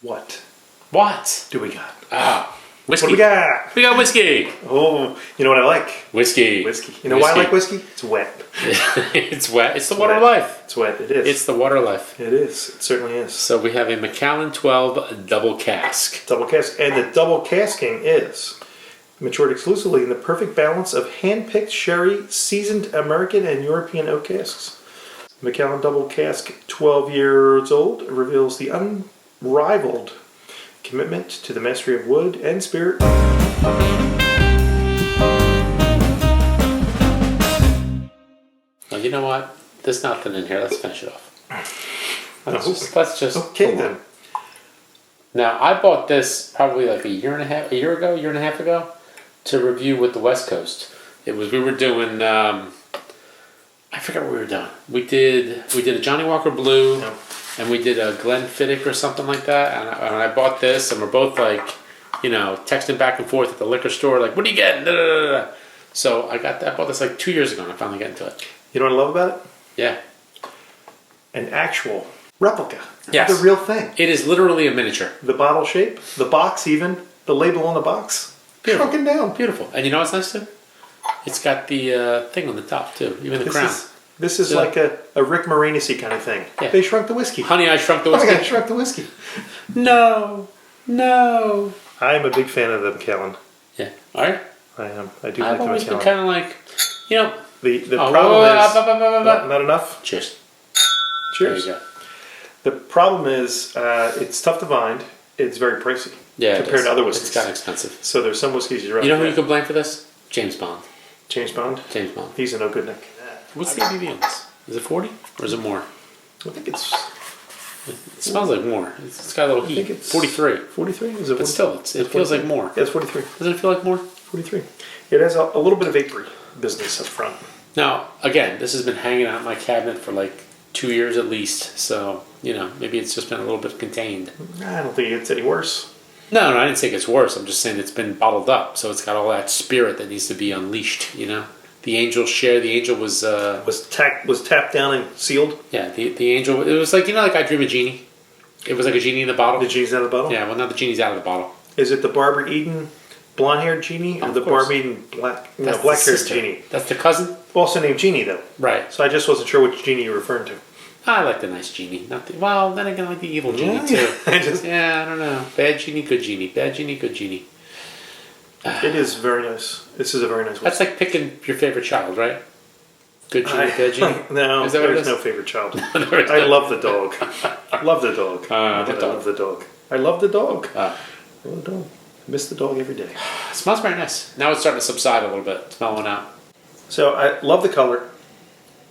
What do we got? What Whiskey. do we got? We got whiskey. Oh, you know what I like? Whiskey. You know why I like whiskey? It's wet. It's wet. It's the water of life. It's wet. It is. It's the water of life. It is. It certainly is. So we have a Macallan 12 Double Cask. Double cask. And the double casking is matured exclusively in the perfect balance of hand-picked sherry, seasoned American and European oak casks. Macallan Double Cask, 12 years old, reveals the unrivaled commitment to the mastery of wood and spirit. Well, you know what? There's nothing in here. Let's finish it off. Let's just. Okay then. Now, I bought this probably like a year and a half ago, to review with the West Coast. We were doing. I forgot what we were doing. We did a Johnny Walker Blue. Yeah. And we did a Glenfiddich or something like that. And I bought this, and we're both like, texting back and forth at the liquor store, like, what are you getting? Da, da, da, da. So I bought this like 2 years ago, and I finally got into it. You know what I love about it? Yeah. An actual replica. Yes. The real thing. It is literally a miniature. The bottle shape, the box even, the label on the box. Beautiful. Shrunken down. Beautiful. And you know what's nice too? It's got the thing on the top too, even the crown. This is like a Rick Moranis-y kind of thing. Yeah. They shrunk the whiskey. Honey, I Shrunk the Whiskey. Oh my God, shrunk the whiskey. No. I'm a big fan of the Macallan. Yeah. All right. I am. I do like I've the always been Macallan. kind of like, The problem is... Not enough? Cheers. Cheers. There you go. The problem is it's tough to find. It's very pricey. Yeah, compared to other whiskeys. It's kind of expensive. So there's some whiskeys you'd rather You know who get. you could blame for this? James Bond. James Bond? James Bond. He's a no good Nick. What's the ABV on this? Is it 40 or is it more? I think it's... It smells like more. It's got a little heat. I think it's 43. 43? Is it? But still, it feels like more. Yeah, it's 43. Doesn't it feel like more? 43. It has a little bit of vapory business up front. Now, again, this has been hanging out in my cabinet for like 2 years at least. So, maybe it's just been a little bit contained. I don't think it gets any worse. No, I didn't say it gets worse. I'm just saying it's been bottled up. So it's got all that spirit that needs to be unleashed, The angel was tapped down and sealed. Yeah, the angel. It was like like I Dream of Genie. It was like a genie in the bottle. The genie's out of the bottle. Yeah, well now the genie's out of the bottle. Is it the Barbara Eden blonde-haired genie, or the Barbara Eden black-haired genie? That's the cousin. Also named Genie though. Right. So I just wasn't sure which genie you were referring to. I like the nice genie. Well, then again, I like the evil genie too. I don't know. Bad genie, good genie. Bad genie, good genie. It is very nice. This is a very nice one. That's like picking your favorite child, right? Good genie, bad genie? No, there's no favorite child. I love the dog. Love the dog. I love the dog. I love the dog. I love the dog. Miss the dog every day. It smells very nice. Now it's starting to subside a little bit. It's mellowing out. So I love the color.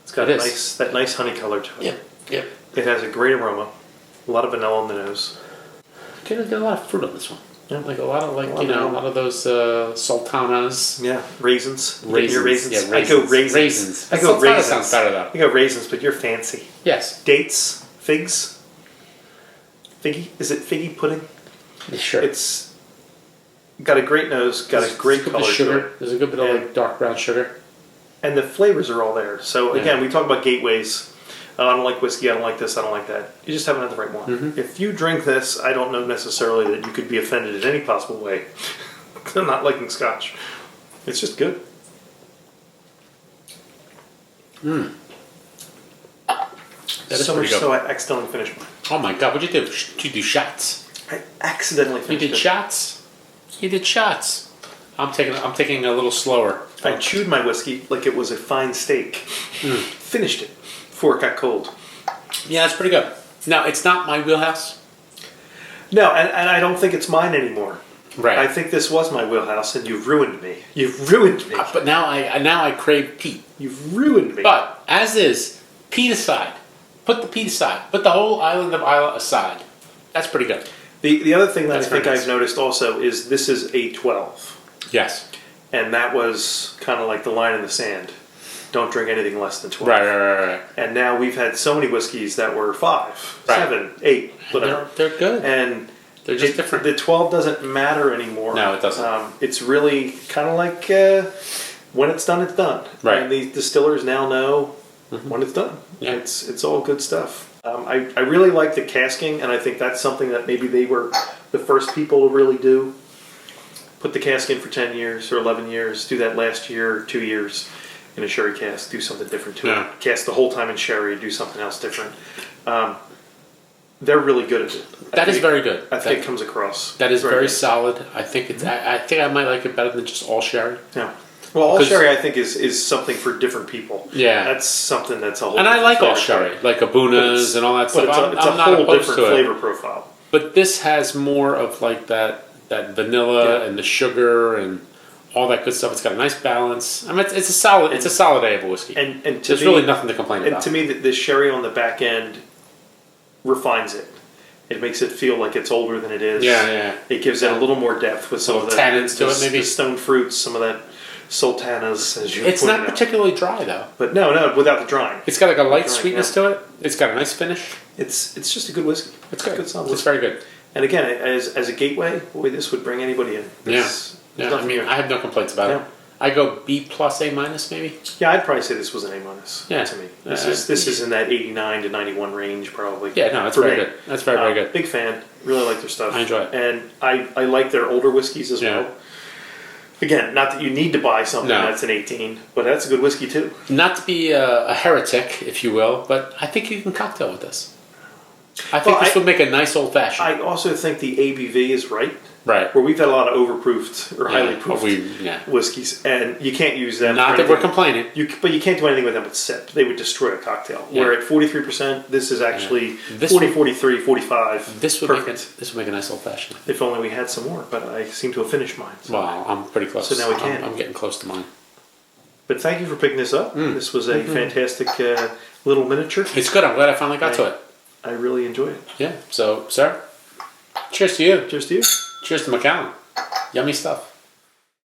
It's got that nice honey color to it. Yep. It has a great aroma. A lot of vanilla on the nose. Get a lot of fruit on this one. Yeah. Like a lot of those sultanas. Yeah, raisins. Raisins. Raisins. Yeah, raisins. I go raisins. I go raisins. Sounds better though. I go raisins, but you're fancy. Yes. Dates, figs. Figgy? Is it figgy pudding? Sure. It's got a great nose, got a great color. Sugar. There's a good bit of dark brown sugar. And the flavors are all there. So again, we talk about gateways. Oh, I don't like whiskey, I don't like this, I don't like that. You just haven't had the right one. Mm-hmm. If you drink this, I don't know necessarily that you could be offended in any possible way. I'm not liking Scotch. It's just good. That is so pretty much good. so I accidentally finished mine. Oh my God, what'd you do? Did you do shots? I accidentally finished it. You did shots? You did shots. I'm taking a little slower. I chewed my whiskey like it was a fine steak. Finished it before it got cold. Yeah, it's pretty good. Now, it's not my wheelhouse. No, and I don't think it's mine anymore. Right. I think this was my wheelhouse, and you've ruined me. You've ruined me. But now I crave peat. You've ruined me. But, as is, peat aside. Put the peat aside. Put the whole island of Isla aside. That's pretty good. The other thing that I think nice. I've noticed also is this is a 12. Yes. And that was kind of like the line in the sand. Don't drink anything less than 12. Right. And now we've had so many whiskeys that were 5, 7, 8, whatever. They're good. And they're just different. The 12 doesn't matter anymore. No, it doesn't. It's really kind of like when it's done, it's done. Right. And the distillers now know when it's done. Yeah. It's all good stuff. I really like the casking, and I think that's something that maybe they were the first people to really do. Put the cask in for 10 years or 11 years, do that last year or 2 years in a sherry cask, do something different to it. Cast the whole time in sherry, do something else different. They're really good at it. That is very good. I think it comes across. That is very good. solid. I think it's. I think I might like it better than just all sherry. Yeah. Well, all sherry I think is something for different people. Yeah. That's something that's a whole. And I like all sherry, like Abunas and all that stuff. It's a whole different flavor profile. But this has more of like that vanilla and the sugar and all that good stuff. It's got a nice balance. I mean, it's a solid A of a whiskey. And there's really nothing to complain about. And to me, the sherry on the back end refines it. It makes it feel like it's older than it is. Yeah. It gives it a little more depth with some of the tannins to it, maybe the stone fruits, some of that sultanas, as you. It's not particularly dry though. But no, without the drying. It's got like a light sweetness to it. It's got a nice finish. It's just a good whiskey. It's good. It's very good. And again, as a gateway, boy, this would bring anybody in. Yeah. I mean, I have no complaints about it. I go B plus A minus maybe. Yeah, I'd probably say this was an A minus. Yeah. To me, this is in that 89 to 91 range probably. Yeah, no, that's very good. That's very good. Big fan. Really like their stuff. I enjoy it, and I like their older whiskeys as well. Again, not that you need to buy something that's an 18, but that's a good whiskey too. Not to be a heretic, if you will, but I think you can cocktail with this. I think this would make a nice old fashioned. I also think the ABV is right. Right. Where we've had a lot of overproofed or highly proofed whiskeys, and you can't use them. Not that we're complaining. But you can't do anything with them but sip. They would destroy a cocktail. Yeah. Where at 43%, this is actually 40, 43, 45. This would make a nice old fashioned. If only we had some more, but I seem to have finished mine. So. Well, I'm pretty close. So now we can. I'm getting close to mine. But thank you for picking this up. This was a fantastic little miniature. It's good. I'm glad I finally got to it. I really enjoyed it. Yeah. So, sir, cheers to you. Cheers to you. Cheers to Macallan. Yummy stuff.